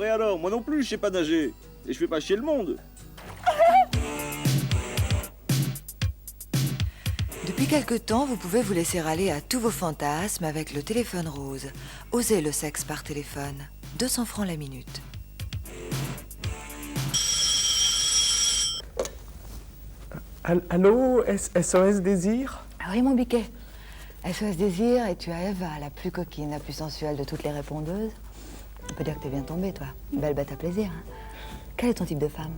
et alors? Moi non plus, je sais pas nager. Et je fais pas chier le monde. Depuis quelque temps, vous pouvez vous laisser aller à tous vos fantasmes avec le téléphone rose. Osez le sexe par téléphone. 200 francs la minute. Allô, SOS Désir? Ah oui, mon biquet. SOS Désir, et tu as Eva, la plus coquine, la plus sensuelle de toutes les répondeuses. On peut dire que t'es bien tombée, toi. Belle bête à plaisir. Hein. Quel est ton type de femme?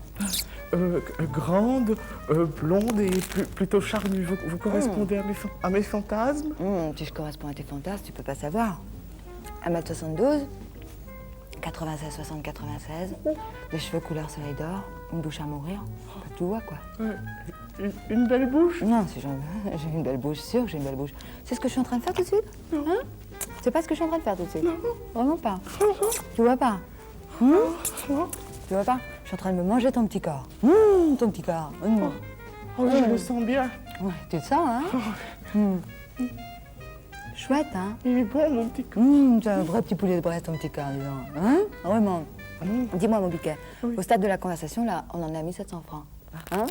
Grande, blonde et plutôt charnue. Vous correspondez à mes fantasmes? Si je corresponds à tes fantasmes, tu peux pas savoir. 1m72, 96, 60, 96, des cheveux couleur soleil d'or, une bouche à mourir. Tu vois, quoi. Une belle bouche? Non, si j'ai une belle bouche, sûr que j'ai une belle bouche. C'est ce que je suis en train de faire tout de suite? Non. Hein? C'est pas ce que je suis en train de faire tout de suite? Non. Vraiment pas? Tu vois pas? Tu vois pas? Je suis en train de me manger ton petit corps. Ton petit corps. Oh, je le sens bien. Ouais, tu te sens, hein? Chouette, hein? Il est bon, mon petit corps. C'est un vrai petit poulet de Brest, ton petit corps, dis donc. Hein? Vraiment. Dis-moi, mon biquet, au stade de la conversation, là, on en a mis 700 francs. Hein?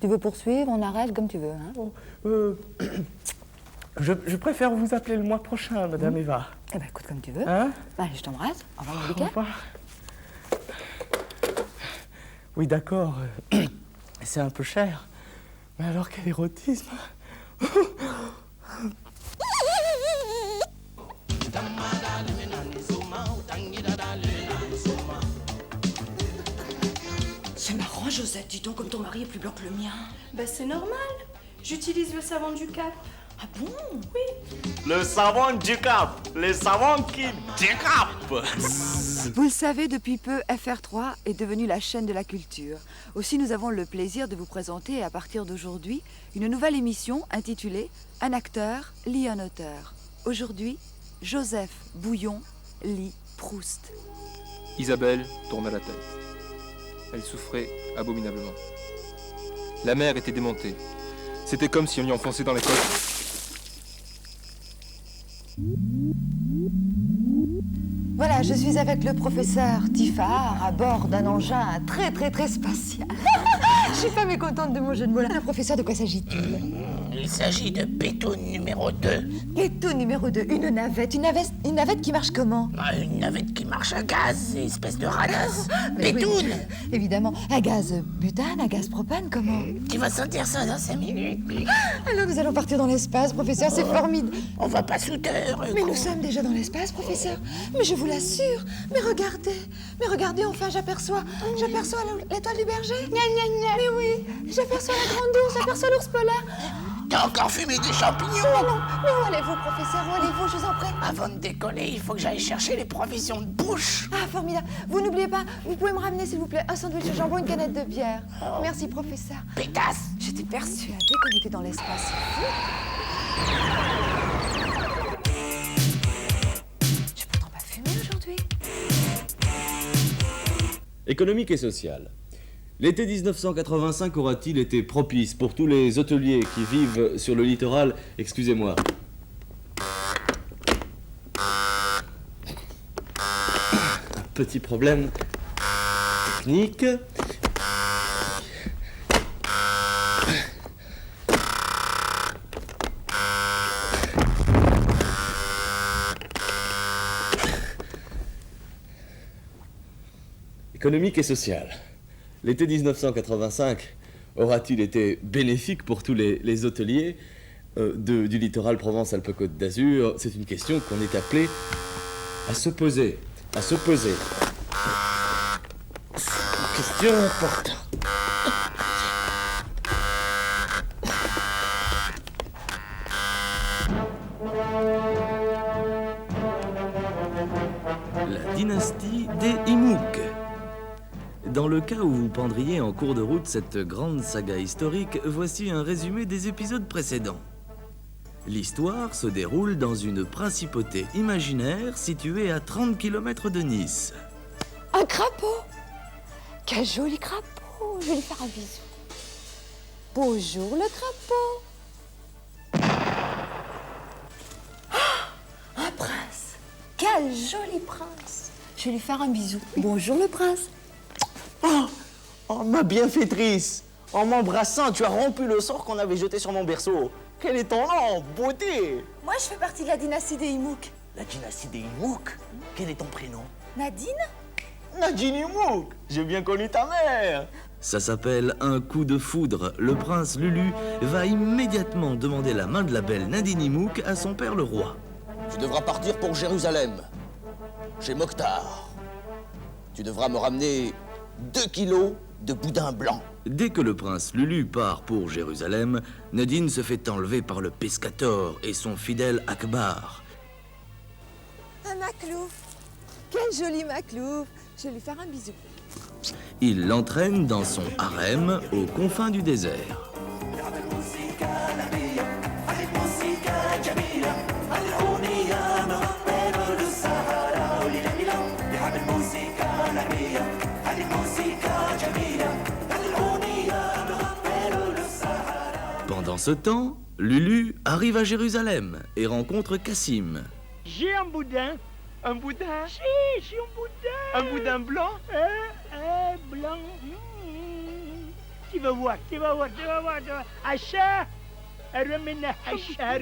Tu veux poursuivre, on arrête comme tu veux, hein? Je préfère vous appeler le mois prochain, Madame Eva. Eh ben, écoute comme tu veux. Hein? Allez, je t'embrasse. Au revoir, mon Au biquet. revoir. Oui, d'accord. C'est un peu cher. Mais alors, quel érotisme! C'est marrant, Josette, dis donc, comme ton mari est plus blanc que le mien. Ben c'est normal. J'utilise le savon du Cap. Ah bon? Oui. Le savon du Cap, les savons qui décapent. Vous le savez, depuis peu, FR3 est devenue la chaîne de la culture. Aussi, nous avons le plaisir de vous présenter, à partir d'aujourd'hui, une nouvelle émission intitulée « Un acteur lit un auteur ». Aujourd'hui, Joseph Bouillon lit Proust. Isabelle tourna la tête. Elle souffrait abominablement. La mer était démontée. C'était comme si on y enfonçait dans les côtes. Voilà, je suis avec le professeur Tiffard à bord d'un engin très spatial. Je suis pas mécontente de mon jeu de mots là. Professeur, de quoi s'agit-il? Il s'agit de Pétoune numéro 2. Pétoune numéro 2, une navette qui marche comment? Une navette qui marche à gaz, espèce de radasse. Mais Pétoune! oui, évidemment. À gaz butane, à gaz propane, comment? Tu vas sentir ça dans 5 minutes. Alors nous allons partir dans l'espace, professeur, c'est formidable. On va pas sous terre. Mais nous sommes déjà dans l'espace, professeur. Mais je vous l'assure. Mais regardez, enfin j'aperçois l'étoile du berger. Gna, gna, gna. Mais oui, j'aperçois la grande ours, j'aperçois l'ours polaire. T'as encore fumé des champignons? Mais où allez-vous, professeur? Où allez-vous, je vous en prie? Avant de décoller, il faut que j'aille chercher les provisions de bouche. Ah, formidable. Vous n'oubliez pas, vous pouvez me ramener, s'il vous plaît, un sandwich au jambon, une canette de bière. Merci, professeur. Pétasse! J'étais persuadée qu'on était dans l'espace. J'ai pourtant pas fumé aujourd'hui. Économique et sociale. L'été 1985 aura-t-il été propice pour tous les hôteliers qui vivent sur le littoral? Excusez-moi. Un petit problème technique. Économique et sociale. L'été 1985 aura-t-il été bénéfique pour tous les hôteliers du littoral Provence-Alpes-Côte d'Azur? C'est une question qu'on est appelé à se poser. C'est une question importante. La dynastie des Imouk. Dans le cas où vous prendriez en cours de route cette grande saga historique, voici un résumé des épisodes précédents. L'histoire se déroule dans une principauté imaginaire située à 30 km de Nice. Un crapaud! Quel joli crapaud! Je vais lui faire un bisou. Bonjour le crapaud! Ah, un prince! Quel joli prince! Je vais lui faire un bisou. Bonjour le prince. Oh, ma bienfaitrice! En m'embrassant, tu as rompu le sort qu'on avait jeté sur mon berceau. Quel est ton nom, beauté? Moi, je fais partie de la dynastie des Imouk. La dynastie des Imouk? Quel est ton prénom? Nadine? Nadine Imouk! J'ai bien connu ta mère! Ça s'appelle un coup de foudre. Le prince Lulu va immédiatement demander la main de la belle Nadine Imouk à son père le roi. Tu devras partir pour Jérusalem, chez Mokhtar. Tu devras me ramener 2 kilos de boudin blanc. Dès que le prince Lulu part pour Jérusalem, Nadine se fait enlever par le pescator et son fidèle Akbar. Un maclouf. Quel joli maclouf. Je vais lui faire un bisou. Il l'entraîne dans son harem aux confins du désert. Pendant ce temps, Lulu arrive à Jérusalem et rencontre Cassim. J'ai un boudin. Un boudin? Si, j'ai un boudin. Un boudin blanc? Blanc. Tu vas voir, tu vas voir, tu vas voir. Aïcha, ramène Aïcha,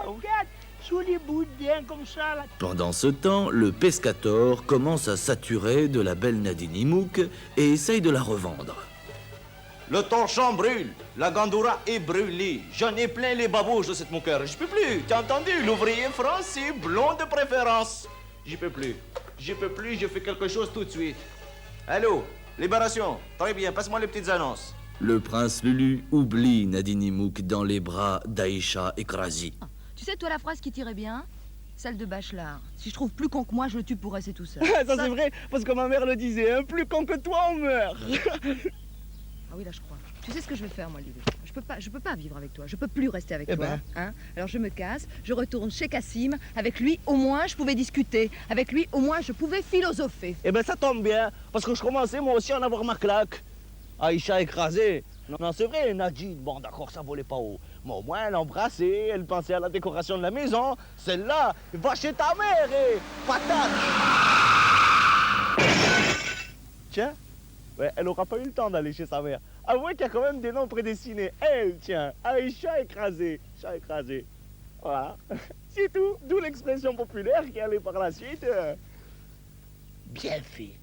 regarde, sous les boudins comme ça là. Pendant ce temps, le pescator commence à saturer de la belle Nadine Imouk et essaye de la revendre. Le torchon brûle, la gandoura est brûlée. J'en ai plein les babouches de cette mon cœur. Je peux plus, t'as entendu? L'ouvrier français, blond de préférence. J'y peux plus, je fais quelque chose tout de suite. Allô, libération, très bien, passe-moi les petites annonces. Le prince Lulu oublie Nadine Imouk dans les bras d'Aïcha Ekrazi. Tu sais, toi, la phrase qui t'irait bien? Celle de Bachelard. Si je trouve plus con que moi, je le tue pour rester tout seul. Ça c'est vrai, parce que ma mère le disait, hein, plus con que toi, on meurt. Ah oui, là, je crois. Tu sais ce que je vais faire, moi, Lulu? Je peux pas vivre avec toi. Je peux plus rester avec toi. Hein? Alors, je me casse, je retourne chez Cassim. Avec lui, au moins, je pouvais discuter. Avec lui, au moins, je pouvais philosopher. Eh ben, ça tombe bien, parce que je commençais, moi aussi, à en avoir ma claque. Aïcha écrasée. Non, c'est vrai, Nadine, bon, d'accord, ça volait pas haut. Mais au moins, elle embrassait, elle pensait à la décoration de la maison. Celle-là, va chez ta mère et patate. Tiens. Ouais, elle aura pas eu le temps d'aller chez sa mère. Avouez qu'il y a quand même des noms prédestinés. Elle, tiens, Aïcha écrasée. Chat écrasé. Voilà. C'est tout. D'où l'expression populaire qui allait par la suite. Bien fait.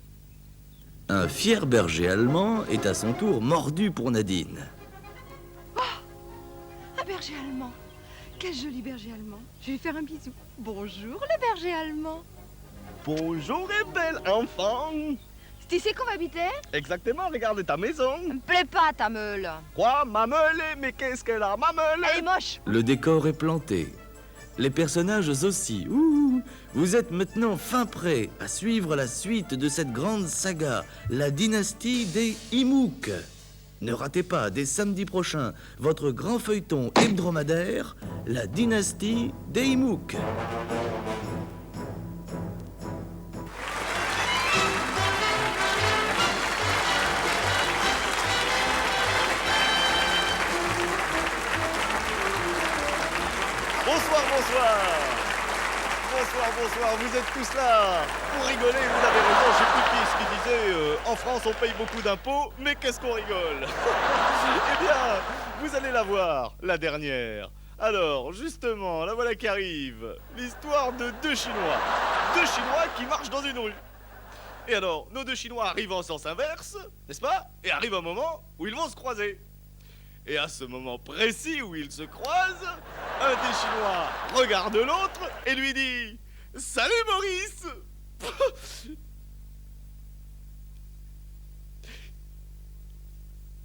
Un fier berger allemand est à son tour mordu pour Nadine. Un berger allemand. Quel joli berger allemand. Je vais lui faire un bisou. Bonjour le berger allemand. Bonjour et belle enfant. C'est ici qu'on va habiter? Exactement, regarde ta maison. Me plaît pas ta meule. Quoi, ma meule? Mais qu'est-ce qu'elle a, ma meule? Elle est moche. Le décor est planté. Les personnages aussi. Ouh, vous êtes maintenant fin prêts à suivre la suite de cette grande saga, la dynastie des Imouk. Ne ratez pas, dès samedi prochain, votre grand feuilleton hebdomadaire, la dynastie des Imouk. Bonsoir, vous êtes tous là pour rigoler, vous avez raison, j'ai Pipis qui disait en France on paye beaucoup d'impôts, mais qu'est-ce qu'on rigole. Eh bien, vous allez la voir, la dernière. Alors, justement, la voilà qui arrive, l'histoire de deux Chinois qui marchent dans une rue. Et alors, nos deux Chinois arrivent en sens inverse, n'est-ce pas? Et arrive un moment où ils vont se croiser. Et à ce moment précis où ils se croisent, un des Chinois regarde l'autre et lui dit « Salut Maurice !»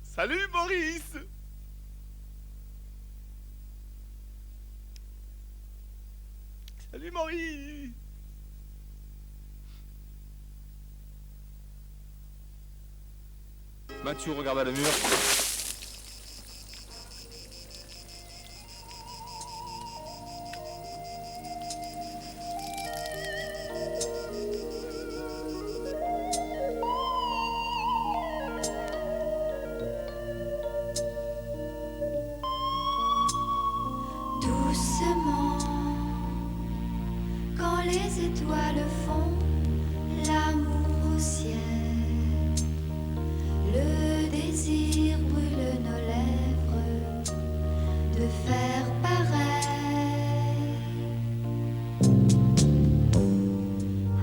Salut Maurice! Salut Maurice! Mathieu regarda le mur. Doucement, quand les les étoiles font l'amour au ciel. Le désir brûle nos lèvres de faire pareil.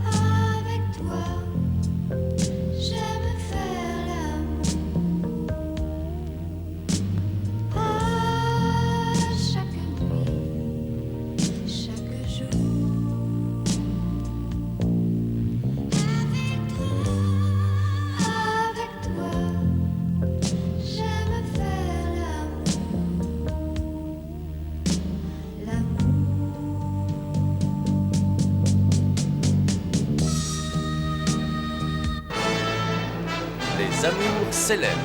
Avec toi, j'aime faire l'amour. Ah, chaque nuit, chaque jour. Avec toi, j'aime faire l'amour. Les amours célèbres.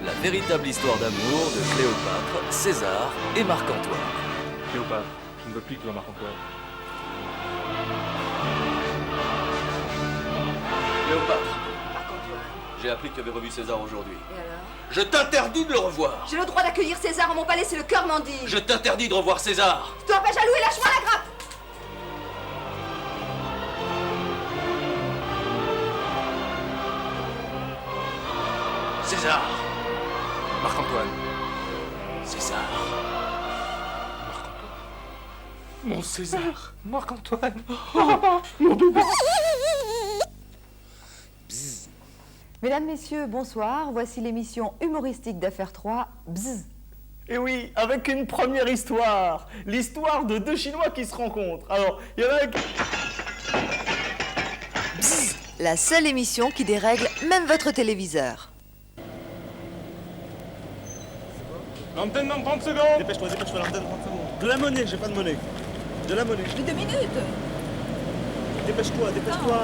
La véritable histoire d'amour de Cléopâtre, César et Marc-Antoine. Cléopâtre, je ne veux plus que toi, Marc-Antoine. Cléopâtre. J'ai appris que tu avais revu César aujourd'hui. Et alors? Je t'interdis de le revoir. J'ai le droit d'accueillir César en mon palais, c'est le cœur m'en dit. Je t'interdis de revoir César. Toi pas jaloux et lâche-moi la grappe. César. Marc-Antoine. César. Mon César. Marc-Antoine. Mesdames, Messieurs, bonsoir. Voici l'émission humoristique d'Affaires 3, Bzzz. Et oui, avec une première histoire. L'histoire de deux Chinois qui se rencontrent. Alors, il y en a un qui... Bzzz, la seule émission qui dérègle même votre téléviseur. L'antenne dans 30 secondes. Dépêche-toi, l'antenne dans 30 secondes. De la monnaie, j'ai pas de monnaie. De la monnaie. Mais 2 minutes. Dépêche-toi. Mais dépêche-toi.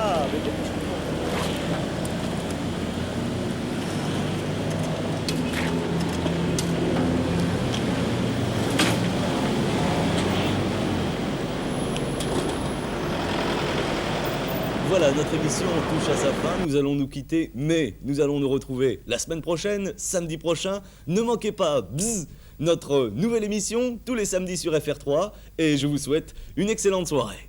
Voilà, notre émission touche à sa fin, nous allons nous quitter, mais nous allons nous retrouver la semaine prochaine, samedi prochain. Ne manquez pas, bzzz, notre nouvelle émission, tous les samedis sur FR3, et je vous souhaite une excellente soirée.